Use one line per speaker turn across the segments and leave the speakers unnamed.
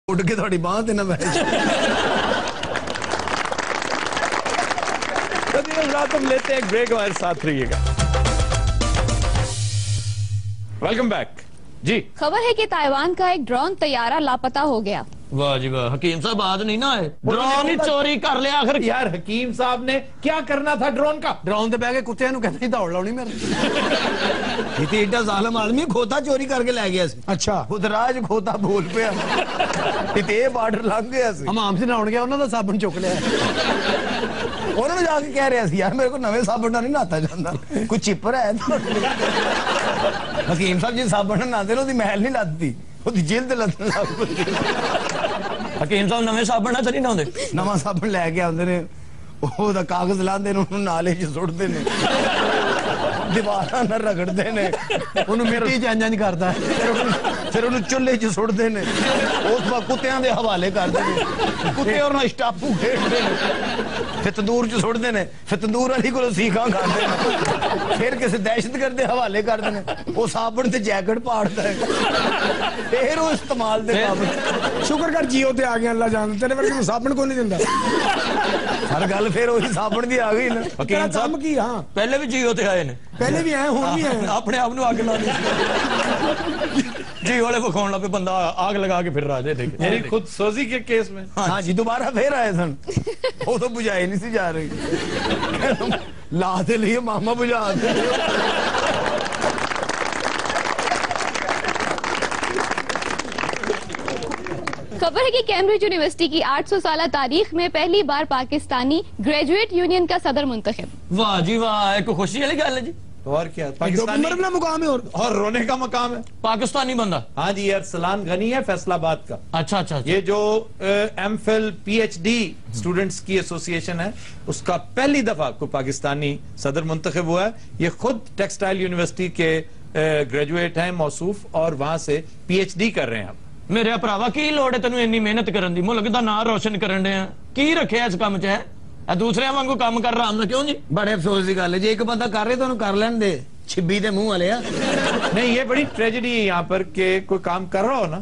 اٹھ کے تھوڑی بات ہے نا
ہم لیتے ہیں ایک بریک، ہمارے ساتھ رہیے گا. Welcome back. جی
خبر ہے کہ تائیوان کا ایک ڈرون طیارہ لاپتہ ہو گیا.
واہ جی واہ، حکیم صاحب آج نہیں نا آئے، ڈرون ہی چوری کر لیا. آخر
یار حکیم صاحب نے کیا کرنا تھا ڈرون کا؟
ڈرون تے بہ کے کتے نو کہتے دوڑ لاؤنی میرے تے ایڈا ظالم آدمی کھوتا چوری کر کے لے گیا سی. اچھا خود راج کھوتا بول پیا تے بارڈر لنگ گیا سی. ہم سے نہاؤن گیا انہاں دا صابن چک لیا. انہوں نے جا کے کہہ رہا سی یار میرے کو نویں صابن نال نہیں نہاتا جاندا، کوئی چپر ہے؟ حکیم صاحب جی صابن نال نہاندے نے اودی محل نہیں لدتی، اودی جلد لدن لگ پئی.
حکیم صاحب نویں صابن نال نہیں نہاندے،
نواں صابن لے کے آندے نے، او دا کاغذ لاندے نے، انہوں نالے چ سٹدے نے، دیواراں نال رگڑدے نے، انہوں مٹی چ انج کردا ہے، پھر انہوں چولہے چ سٹدے نے، اس وقت کتیاں دے حوالے کردے نے، کتے اور اسٹاپو کھیڈدے نے، پھر تندور چ سٹدے نے، پھر تندور والی کولوں سیخاں کھاندے نے، پھر کسی دہشت گرد دے حوالے کردے نے، وہ صابن تے جیکٹ پاڑدا ہے، پھر وہ استعمال دے قابل.
شکر کر جیو تے آ گیا اللہ جان، تیرے ورگے صابن کو نہیں دیندا.
ہر گل پھر وہی صابن دی آ گئی نا.
حکیم صاحب کی ہاں
پہلے بھی جیو تے آئے نے،
پہلے بھی آئے ہوں بھی آئے.
اپنے آپ نو اگ لا دی جی والے بخون لگے، بندہ آگ لگا کے پھر رہا دے.
یعنی خود سوزی کے کیس میں
ہاں جی دوبارہ پھر آئے سن، وہ تو بجھائی نہیں سی جا رہی، لا دے لیے ماما بجھا دے.
خبر ہے کہ کیمبرج یونیورسٹی کی 800 سالہ تاریخ میں پہلی بار پاکستانی گریجویٹ یونین کا صدر منتخب.
واہ جی واہ، ایک خوشی والی گل ہے جی.
اور کیا
پاکستانی مرمنا مقام ہے
اور رونے کا مقام ہے.
پاکستانی بندہ،
ہاں جی ارسلان غنی ہے فیصل آباد کا.
اچھا اچھا.
یہ جو M Phil P H D students کی ایسوسیشن ہے، اس کا پہلی دفعہ کو پاکستانی صدر منتخب ہوا ہے. یہ خود ٹیکسٹائل یونیورسٹی کے گریجویٹ ہیں موصوف، اور وہاں سے پی ایچ ڈی کر رہے ہیں. اب
میرے پراوا کی لوڑ ہے تینوں اتنی محنت کرن دی؟ ملک دا نام روشن کرن دے ہیں، کی رکھے اس کام چ ہے؟ دوسرے وانگو کام کر رہا ہم کیوں جی؟
بڑے افسوس کی گل ہے جی، ایک بندہ کر رہے تو انہوں کر لین دے، چھبی دے منہ والے.
نہیں، یہ بڑی ٹریجڈی ہے یہاں پر کہ کوئی کام کر رہا ہو نا،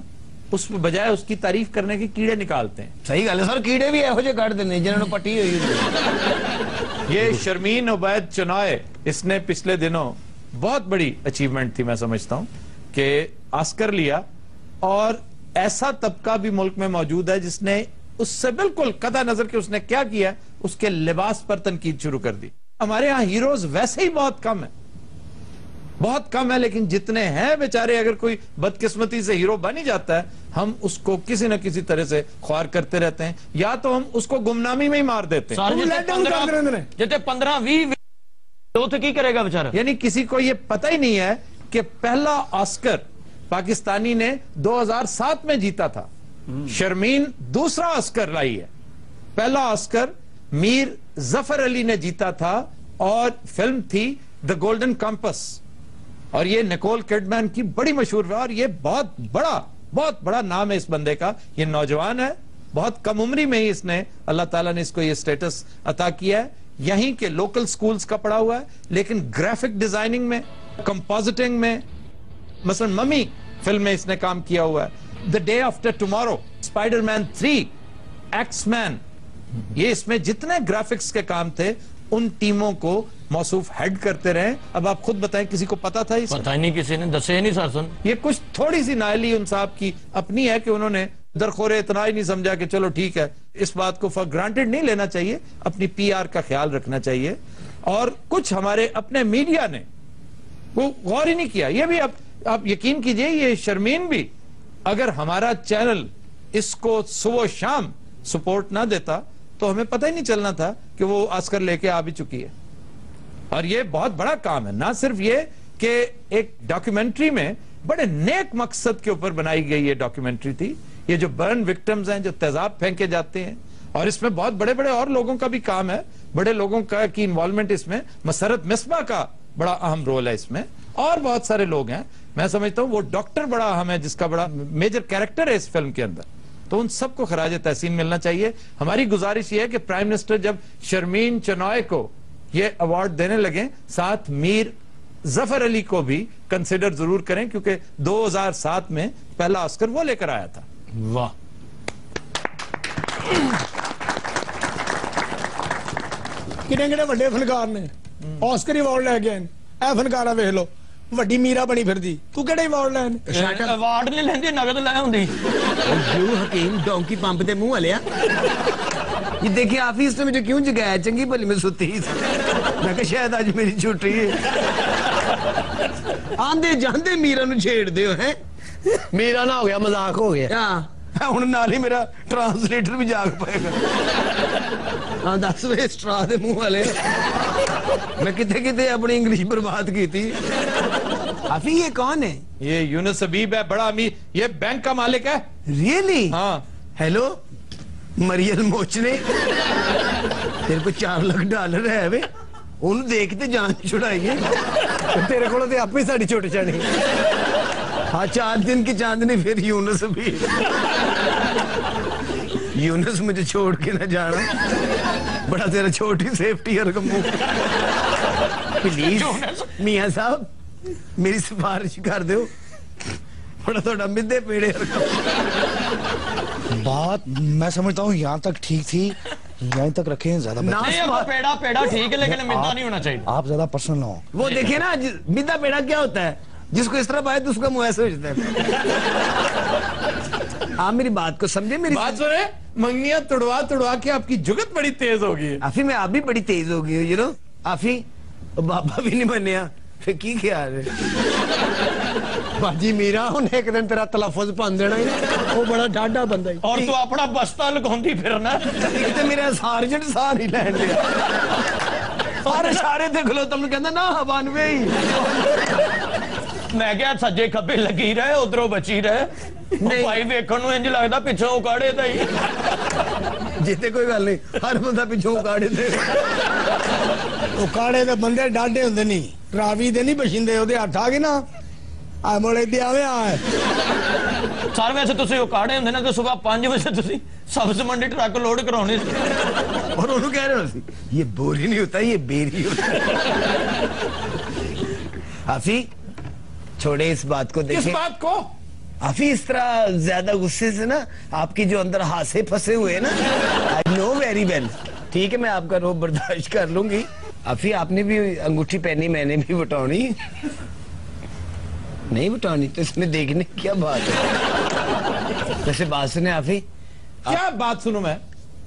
اس بجائے اس کی تعریف کرنے کے کیڑے نکالتے ہیں.
صحیح گل ہے سر، کیڑے بھی ایہو جے کٹ دینے جنہوں نے پٹی ہوئی ہوئی.
یہ شرمین عبید چنوائے، اس نے پچھلے دنوں بہت بڑی اچیومنٹ تھی میں سمجھتا ہوں کہ آسکر لیا، اور ایسا طبقہ بھی ملک میں موجود ہے جس نے اس سے بالکل قطع نظر کہ اس نے کیا کیا اس کے لباس پر تنقید شروع کر دی. ہمارے ہاں ہیروز ویسے ہی بہت کم ہے، بہت کم ہے، لیکن جتنے ہیں بیچارے، اگر کوئی بدقسمتی سے ہیرو بن ہی جاتا ہے، ہم اس کو کسی نہ کسی طرح سے خوار کرتے رہتے ہیں، یا تو ہم اس کو گمنامی میں ہی مار دیتے ہیں.
جتے 15-20 تو کی کرے گا بیچارہ؟
یعنی کسی کو یہ پتہ ہی نہیں ہے کہ پہلا آسکر پاکستانی نے 2007 میں جیتا تھا. شرمین دوسرا آسکر لائی ہے. پہلا آسکر میر ظفر علی نے جیتا تھا، اور فلم تھی دا گولڈن کمپس، اور یہ نکول کڈمین کی بڑی مشہور ہے، اور یہ بہت بڑا نام ہے اس بندے کا. یہ نوجوان ہے، بہت کم عمری میں ہی اس نے، اللہ تعالیٰ نے اس کو یہ سٹیٹس عطا کیا ہے. یہیں کے لوکل سکولز کا پڑھا ہوا ہے، لیکن گرافک ڈیزائننگ میں، کمپوزٹنگ میں، مثلا ممی فلم میں اس نے کام کیا ہوا ہے. The day after tomorrow, Spider Man 3، X Men, یہ اس میں جتنے گرافکس کے کام تھے ان ٹیموں کو موصوف ہیڈ کرتے رہے. اب آپ خود بتائیں، کسی کو پتا تھا؟
پتہ ہی نہیں، کسی نے دسے نہیں سر سن.
یہ کچھ تھوڑی سی نااہلی ان صاحب کی اپنی ہے کہ انہوں نے درخورے اتنا ہی نہیں سمجھا کہ چلو ٹھیک ہے. اس بات کو فار گرانٹیڈ نہیں لینا چاہیے، اپنی پی آر کا خیال رکھنا چاہیے. اور کچھ ہمارے اپنے میڈیا نے وہ غور ہی نہیں کیا. یہ بھی آپ یقین کیجئے، یہ شرمین بھی اگر ہمارا چینل اس کو صبح و شام سپورٹ نہ دیتا تو ہمیں پتہ ہی نہیں چلنا تھا کہ وہ آسکر لے کے آ بھی چکی ہے. اور یہ بہت بڑا کام ہے. نہ صرف یہ کہ ایک ڈاکیومنٹری میں بڑے نیک مقصد کے اوپر بنائی گئی یہ ڈاکیومنٹری تھی. یہ جو برن وکٹمز ہیں، جو تیزاب پھینکے جاتے ہیں، اور اس میں بہت بڑے بڑے اور لوگوں کا بھی کام ہے، بڑے لوگوں کی انوالومنٹ اس میں. مسرت مصباح کا بڑا اہم رول ہے اس میں، اور بہت سارے لوگ ہیں. میں سمجھتا ہوں وہ ڈاکٹر بڑا اہم ہے، جس کا بڑا میجر کیریکٹر ہے اس فلم کے اندر. تو ان سب کو خراج تحسین ملنا چاہیے. ہماری گزارش یہ ہے کہ پرائم منسٹر جب شرمین چنوائے کو یہ ایوارڈ دینے لگیں، ساتھ میر ظفر علی کو بھی کنسیڈر ضرور کریں، کیونکہ 2007 میں پہلا آسکر وہ لے کر آیا تھا.
واہ
ਕਿਹੜੇ ਵੱਡੇ ਫਨਕਾਰ ਨੇ ਆਸਕਰ ਅਵਾਰਡ ਲੈ ਕੇ ਆਏ ਨੇ। ਇਹ ਫਨਕਾਰਾ ਵੇਖ ਲਓ, ਵੱਡੀ ਮੀਰਾ ਬਣੀ ਫਿਰਦੀ, ਤੂੰ ਕਿਹੜੇ ਅਵਾਰਡ ਲੈਣ?
ਅਵਾਰਡ ਨਹੀਂ ਲੈਂਦੀ, ਨਗਦ ਲੈ ਹੁੰਦੀ।
यू हकीम डोंकी पंप दे मुंह वाले ये देखिए ऑफिस ने मुझे क्यों जगाया, चंगी भली में सुती मैं कहा शायद आज मेरी छुट्टी है। आंदे जांदे मीरा नु छेड़ दे हो हैं।
ਮੇਰਾ ਨਾ ਹੋ ਗਿਆ, ਮਜ਼ਾਕ ਹੋ ਗਿਆ।
हां हुन नाल ही मेरा ट्रांसलेटर भी जाग पाएगा। हां दस वे स्ट्रा दे मुंह वाले मैं किथे किथे अपनी इंग्लिश बर्बाद की थी। अभी ये कौन है?
ये यूनुस हबीब है, बड़ा अमीर, ये बैंक का मालिक है।
रियली?
हाँ।
हेलो मरियल मोचने, तेरे को $4 लाख है वे, उन्हें देखते जान छुड़ाइए।
ਤੇਰੇ ਕੋਲੋਂ ਤੇ ਆਪੇ ਸਾਡੀ ਛੁੱਟ ਜਾਣੀ।
हाँ 4 दिन की चांदनी फिर यूनुस भी। यूनुस मुझे छोड़ के न जाना, बड़ा तेरा छोटी सेफ्टी है मुंह। प्लीज मियां साहब मेरी सिफारिश कर दो, बड़ा थोड़ा मिद्धे पेड़े।
बात मैं समझता हूँ यहाँ तक ठीक थी, यहीं तक रखें, ज्यादा
ना
नहीं, अब पेड़ा पेड़ा ठीक है, लेकिन मिलता नहीं होना चाहिए।
आप ज्यादा पर्सनल ना हो।
वो देखिए ना मिद्दा पेड़ा क्या होता है, जिसको इस तरफ आए तो उसका मुंह ऐसे हो जाता है। आप मेरी बात को समझे, मेरी
बात सुने, मंगियां तुड़वा तुड़वा के आपकी जुगत बड़ी तेज हो गई है।
आफी में आप भी बड़ी तेज हो गई हो, यू नो आफी बाबा भी नहीं बनया फिर की ख्याल है।
बाजी मीरा उन्हें एक दिन तेरा तलफुज भन देना ही, वो बड़ा डाढ़ा बंदा ही।
और तू अपना बस्ता लुकाउंदी फिरना।
एक तो मेरा सार्जेंट सार ही लैन लिया, सारे सारे देख लो, तुम कहंदा ना 92 ही।
मैं क्या सज्जे खब्बे लगी रहे, उधरों बची रहे।
नहीं।
भाई वेखण नूं इंज लगदा पिछों उकाड़े दा ही।
जिते कोई गल नहीं, हर बंदा पिछों उकाड़े दे।
उकाड़े दे बंदे डाढ़े हुंदे नहीं, रावी दे नहीं बशिंदे, ओदे हत्थ आ गए ना आ मोड़े दे आवे आ।
सर वैसे तुसीं उकाड़े हुंदे ना तो सुबह 5 बजे तुसीं सब्ज मंडी ट्रक लोड कराउणे सी।
और उन्होंने कह रहे हो ये बोरी नहीं होता, ये बेरी होता है। हाफी छोड़े इस बात को,
किस
देखें
बात को?
हाफी इस तरह ज्यादा गुस्से से ना आपकी जो अंदर हासे फंसे हुए हैं ना, आई नो वेरी वेल। ठीक है मैं आपका रोब बर्दाश्त कर लूंगी। हाफी आपने भी अंगूठी पहनी, मैंने भी बटौनी नहीं बटौनी, तो इसमें देखने की क्या बात है। वैसे बात सुने हाफी,
क्या बात सुनूं मैं?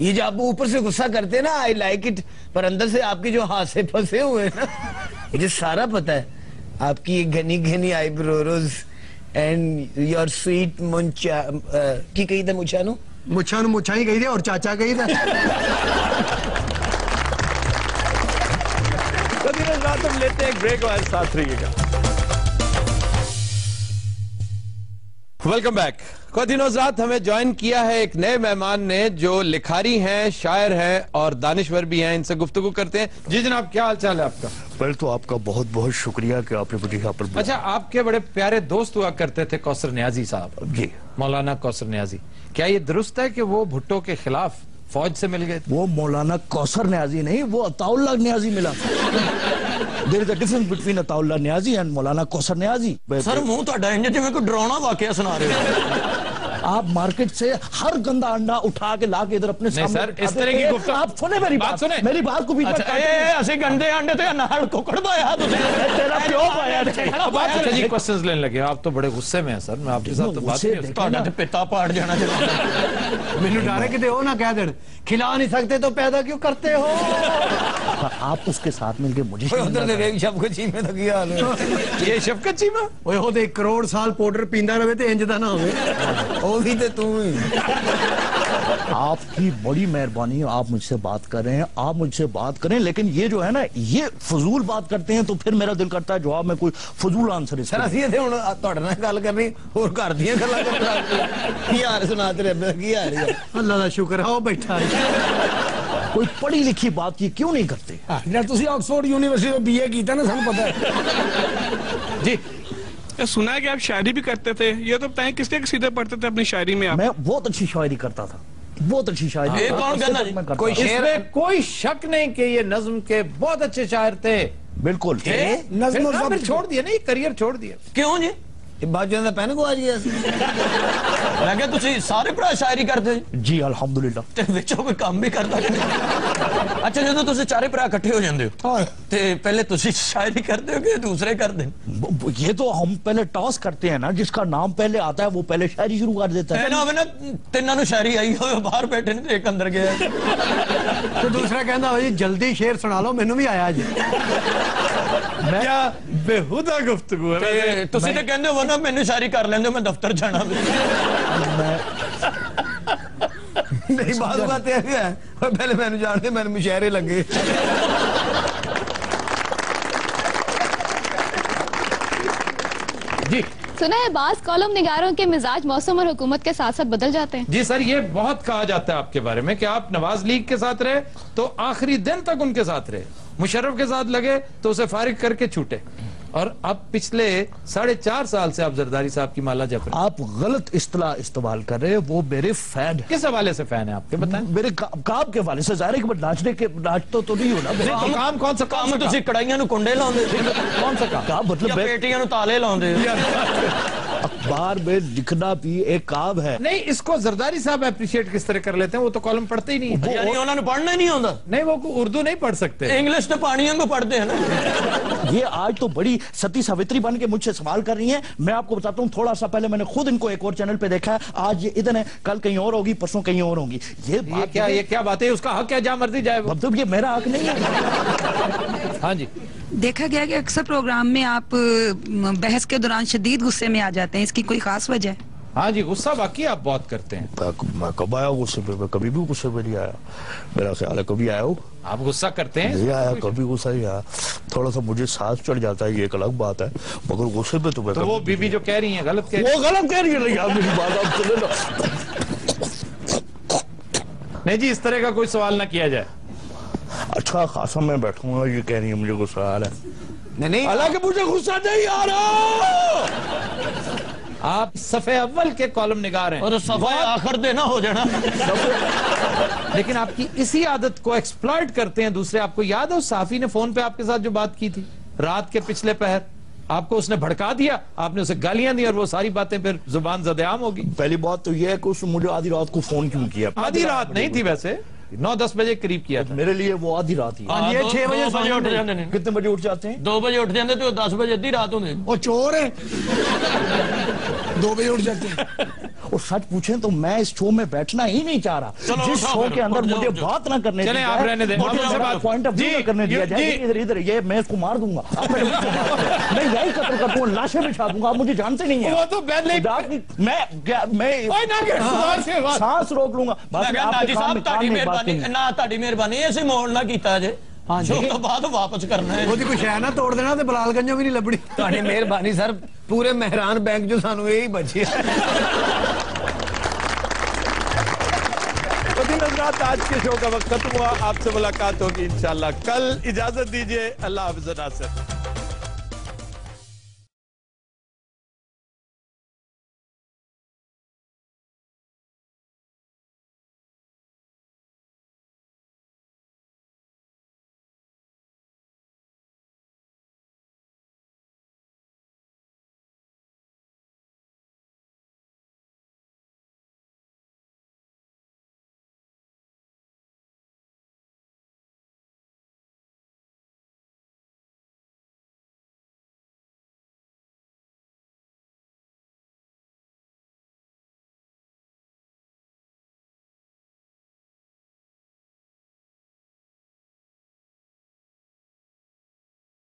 ये जो आप ऊपर से गुस्सा करते हैं ना, आई लाइक इट, पर अंदर से आपके जो हाथ से फंसे हुए हैं ना, मुझे सारा पता है। आपकी ये घनी घनी आईब्रोज एंड योर स्वीट मुंचा की कही था मुछानू,
मुच्छा नु मुच्छा ही गई थी और चाचा गई था।
कभी ना रात हम लेते हैं एक ब्रेक और साथ रहिएगा। Welcome back. दिनों रात हमें ज्वाइन किया है एक नए मेहमान ने जो लिखारी हैं, शायर हैं और दानिश्वर भी हैं। इनसे गुफ्तगू करते हैं। जी जनाब, क्या हाल चाल है आपका?
पहले तो आपका बहुत बहुत शुक्रिया कि आपने मुझे यहाँ पर बुलाया।
अच्छा, आपके बड़े प्यारे दोस्त हुआ करते थे कौसर नियाजी साहब,
जी
मौलाना कौसर नियाजी। क्या ये दुरुस्त है कि वो भुट्टो के खिलाफ फौज से मिल गए?
वो मौलाना कौसर न्याजी नहीं, वो अताउल्लाह न्याजी मिला। There is a difference between Ataullah Niazi and Maulana Kausar Niazi.
Sir मुंह तुहाडा इंज जिवें कोई डरावना वाकया सुना रहे हो।
आप मार्केट से हर गंदा अंडा उठा के ला के इधर अपने
नहीं
सामने
सर, इस तरह की गुफ्तगू
आप सुने मेरी बात,
सुने।
मेरी बात को बीच में
अच्छा
काटो।
असि गंदे अंडे ते नाल कुकड़ पाया तुसीं।
तेरा प्यो पाया
अच्छा जी, क्वेश्चंस लेने लगे। आप तो बड़े गुस्से में हैं सर, मैं आपके साथ तो बात
गुस्से
नहीं कर
तुहाडा ते पिता पाड़ जाना चाहिए।
मैनू डर है कि वो ना कह देन खिला नहीं सकते तो पैदा क्यों करते हो।
आप उसके साथ मिलके मुझे
उधर दे देख शब को चीमे तो किया हाल है।
ये शफकत चीमा
ओए हो दे 1 करोड़ साल पाउडर पींदा रहे ते इंज दा ना होवे।
ओ भी ते तू ही।
आपकी बड़ी मेहरबानी, आप मुझसे बात कर रहे हैं, आप मुझसे बात करें, लेकिन ये जो है ना, ये फजूल बात करते हैं तो फिर मेरा दिल करता है जवाब में कोई फजूल आंसर
सर ਅਸੀਂ ਇੱਥੇ ਹੁਣ ਤੁਹਾਡੇ ਨਾਲ ਗੱਲ ਕਰਨੀ, ਹੋਰ ਘਰ ਦੀਆਂ ਗੱਲਾਂ ਕਰਨੀ। ਕੀ ਹਾਲ ਸੁਣਾਤੇ ਰਹੇ, ਕੀ ਹਾਲ ਹੈ?
अल्लाह दा शुक्र है वो बैठा है।
कोई पढ़ी लिखी बात ये क्यों नहीं करते?
यार तुसी ऑक्सफोर्ड यूनिवर्सिटी में बीए कीता ना, सानू पता है।
जी,
सुना है कि आप शायरी भी करते थे, ये तो बताएं किस तरह सीधे पढ़ते थे अपनी शायरी में आप?
मैं बहुत अच्छी शायरी करता था, बहुत अच्छी शायरी।
ये कौन कहना जी?
कोई
इसमें कोई शक नहीं कि ये नज्म के बहुत अच्छे शायर थे।
बिल्कुल।
नज़्म
फिर
ज़ब्त
छोड़ दिया, नहीं करियर छोड़ दिया।
क्यों जी?
ਬਾਜੂਆਂ ਦਾ ਪੈਨ ਗਵਾਚ ਗਿਆ ਸੀ।
ਮੈਂ ਕਿਹਾ ਤੁਸੀਂ ਸਾਰੇ ਭਰਾ ਸ਼ਾਇਰੀ ਕਰਦੇ ਜੀ
जी अल्हम्दुलिल्लाह।
ਤੇ ਵਿੱਚੋਂ ਕੋਈ ਕੰਮ ਵੀ ਕਰਦਾ ਕਿ ਨਹੀਂ? ਅੱਛਾ ਜਦੋਂ ਤੁਸੀਂ ਚਾਰੇ ਭਰਾ ਇਕੱਠੇ ਹੋ ਜਾਂਦੇ ਹੋ
ਹਾਂ
ਤੇ ਪਹਿਲੇ ਤੁਸੀਂ ਸ਼ਾਇਰੀ ਕਰਦੇ ਹੋ ਕਿ ਦੂਸਰੇ ਕਰਦੇ ਨੇ?
ये तो हम पहले टॉस करते हैं ना, जिसका नाम पहले आता है वो पहले शायरी शुरू कर देता है।
ਇਹ ਨਾ ਹੋਵੇ ਨਾ ਤਿੰਨਾਂ ਨੂੰ ਸ਼ਾਇਰੀ ਆਈ ਹੋਵੇ ਬਾਹਰ ਬੈਠੇ ਨੇ ਤੇ ਇੱਕ ਅੰਦਰ ਗਿਆ
ਤੇ ਦੂਸਰਾ ਕਹਿੰਦਾ ਹੋ ਜੀ ਜਲਦੀ ਸ਼ੇਰ ਸੁਣਾ ਲਓ ਮੈਨੂੰ ਵੀ ਆਇਆ ਜੀ।
क्या बेहुदा गुफ्तगू है।
ਤੇ ਤੁਸੀਂ ਤੇ ਕਹਿੰਦੇ ਹੋ ਨਾ ਮੈਨੂੰ ਸ਼ਾਇਰੀ ਕਰ ਲੈਂਦੇ ਹੋ ਮੈਂ ਦਫ਼ਤਰ ਜਾਣਾ ਵੀ।
ਨਹੀਂ ਬਾਤ ਬਾਤ ਇਹ ਵੀ ਹੈ ਪਹਿਲੇ ਮੈਨੂੰ ਜਾਣਦੇ ਮੈਨੂੰ ਮੁਸ਼ਾਇਰੇ ਲੱਗੇ।
जी
सुना है बास कॉलम निगारों के मिजाज मौसम और हुकूमत के साथ साथ बदल जाते हैं।
जी सर, ये बहुत कहा जाता है आपके बारे में कि आप नवाज लीग के साथ रहे तो आखिरी दिन तक उनके साथ रहे, मुशर्रफ के साथ लगे तो उसे फारिग करके छूटे, और अब पिछले 4.5 साल से आप जरदारी साहब की माला जप रहे हैं।
आप गलत इस्तेलाह इस्तेमाल कर रहे हैं। वो मेरे फैन है।
किस हवाले से फैन है आपके, बताएं।
मेरे काम के हवाले से। ज़ाहिर है कि मैं नाचता तो नहीं हूं ना। मेरे
नहीं, काम कौन सा
ਕੰਮ ਤੁਸੀਂ ਕੜਾਈਆਂ ਨੂੰ ਕੁੰਡੇ ਲਾਉਂਦੇ ਸੀ
कौन सा काम?
काम मतलब
ਜਾਂ
मैं
ਪੇਟੀਆਂ ਨੂੰ ਤਾਲੇ ਲਾਉਂਦੇ ਹੋ?
अखबार में लिखना भी एक काम है।
नहीं, इसको जरदारी साहब अप्रिशिएट किस तरह कर लेते हैं, वो तो कॉलम पढ़ते ही नहीं है।
ਯਾਨੀ ਉਹਨਾਂ ਨੂੰ ਪੜ੍ਹਨਾ ਹੀ ਨਹੀਂ ਆਉਂਦਾ?
नहीं, वो उर्दू नहीं पढ़ सकते।
ਇੰਗਲਿਸ਼ ਤੇ ਪਾਣੀ ਵਾਂਗੂ ਪੜ੍ਹਦੇ ਹਨ ਨਾ।
ये आज तो बड़ी सती सावित्री बन के मुझसे सवाल कर रही हैं। मैं आपको बताता हूँ, थोड़ा सा पहले मैंने खुद इनको एक और चैनल पे देखा है। आज ये इधर है, कल कहीं और होगी, परसों कहीं और होगी। ये
क्या बात है? उसका हक है, जहाँ मर्जी जाए वो।
मतलब ये मेरा हक नहीं है।
हाँ जी,
देखा गया कि अक्सर प्रोग्राम में आप बहस के दौरान शदीद गुस्से में आ जाते हैं, इसकी कोई खास वजह है?
हाँ जी, गुस्सा बाकी आप बहुत करते हैं।
मैं कब आया गुस्से पे? मैं कभी भी गुस्से पे नहीं आया। मेरा ख्याल है कभी आया हो?
आप गुस्सा करते हैं?
नहीं आया, कभी गुस्सा नहीं आया। थोड़ा सा मुझे सांस चढ़ जाता है, ये एक अलग बात है, मगर गुस्से पे तो मैं
तो वो बीबी जो कह रही है गलत कह रही
वो गलत कह रही है। नहीं यार, मेरी बात आप सुने ना।
नहीं जी, इस तरह का कोई सवाल ना किया जाए।
अच्छा खासा मैं बैठूंगा, ये कह रही है मुझे गुस्सा आ रहा है।
नहीं
हालांकि मुझे गुस्सा नहीं आ रहा।
आप सफ़े अव्वल के कॉलम निगार हैं,
और सफा आखिर देना हो जाना।
लेकिन आपकी इसी आदत को एक्सप्लॉइट करते हैं दूसरे। आपको याद है उस साफी ने फोन पे आपके साथ जो बात की थी रात के पिछले पहर, आपको उसने भड़का दिया, आपने उसे गालियां दी और वो सारी बातें फिर जुबान ज़द-ए-आम होगी।
पहली बात तो ये है कि उसने मुझे आधी रात को फोन क्यों किया?
आधी रात नहीं थी, वैसे 9-10 बजे करीब किया था।
मेरे लिए वो आधी रात ही है।
हाँ,
ये
दो-
6 बजे
दो बजे
सो
उठ
जाते
ਜਾਂਦੇ ਨੇ।
कितने बजे उठ जाते हैं?
2 बजे उठ ਜਾਂਦੇ ਤੇ 10 बजे ਅੱਧੀ ਰਾਤ ਹੁੰਦੀ।
वो चोर है 2 बजे उठ जाते हैं।
और सच पूछें तो मैं इस शो में बैठना ही नहीं चाह रहा।
चलो,
जिस
उठाओ
शो
फिर,
के अंदर
उठ जाओ,
मुझे
उठ जाओ।
बात ना करने
चलें,
दी
आप
जाए,
रहने दें।
मुझे
आप
मेरा
बात-
पॉइंट ऑफ व्यू
जी,
ना करने दिया
जी।
जाए। इधर इधर ये मैं इसको मार दूंगा। आप मेरे मुझसे बात करें। मैं यही कत्ल कर दूंगा, लाशें बिछा दूंगा। आप मुझे जानते नहीं है।
वो तो पहले
मैं सांस रोक लूंगा।
ਮੈਂ ਕਿਹਾ ਨਾਜੀ ਸਾਹਿਬ ਤੁਹਾਡੀ ਮਿਹਰਬਾਨੀ ਨਾ ਤੁਹਾਡੀ ਮਿਹਰਬਾਨੀ ਅਸੀਂ ਮੋੜ ਨਾ ਕੀਤਾ ਜੇ।
हाँ जी।
ਉਸ ਤੋਂ ਬਾਅਦ ਵਾਪਸ ਕਰਨਾ ਹੈ।
ਉਹਦੀ ਕੋਈ ਸ਼ੈ ਨਾ ਤੋੜ ਦੇਣਾ ਤੇ ਬਲਾਲਗੰਜੋਂ ਵੀ ਨਹੀਂ ਲੱਭਣੀ। ਤੁਹਾਡੀ ਮਿਹਰਬਾਨੀ ਸਰ, ਪੂਰੇ ਮਹਿਰਾਨ ਬੈਂਕ ਜੋ ਸਾਨੂੰ ਇਹ ਹੀ ਬਚਿਆ।
तो दिन हज़रात, आज के शो का वक्त खत्म हुआ। आपसे मुलाकात होगी इंशाल्लाह कल। इजाजत दीजिए, अल्लाह हाफ़िज़ नासिर।